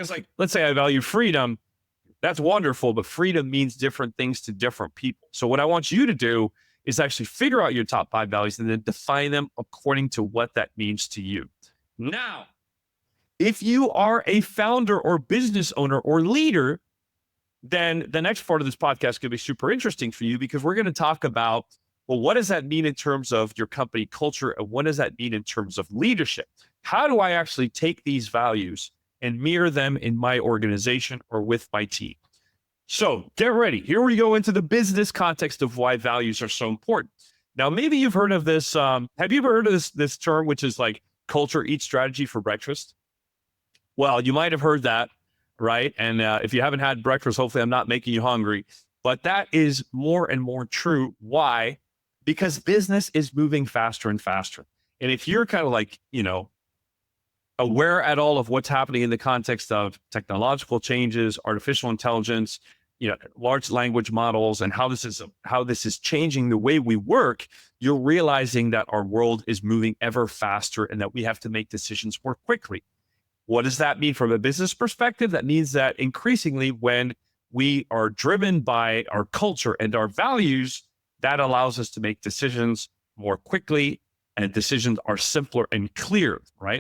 Because like, let's say I value freedom. That's wonderful, but freedom means different things to different people. So what I want you to do is actually figure out your top 5 values and then define them according to what that means to you. Now, if you are a founder or business owner or leader, then the next part of this podcast could be super interesting for you because we're going to talk about, well, what does that mean in terms of your company culture? And what does that mean in terms of leadership? How do I actually take these values and mirror them in my organization or with my team? So get ready. Here we go into the business context of why values are so important. Now, maybe you've heard of this. Have you ever heard of this term, which is like culture eats strategy for breakfast? Well, you might have heard that, right? And if you haven't had breakfast, hopefully I'm not making you hungry. But that is more and more true. Why? Because business is moving faster and faster. And if you're kind of like, aware at all of what's happening in the context of technological changes, artificial intelligence, large language models, and how this is changing the way we work, you're realizing that our world is moving ever faster and that we have to make decisions more quickly. What does that mean from a business perspective? That means that increasingly when we are driven by our culture and our values, that allows us to make decisions more quickly, and decisions are simpler and clear, right?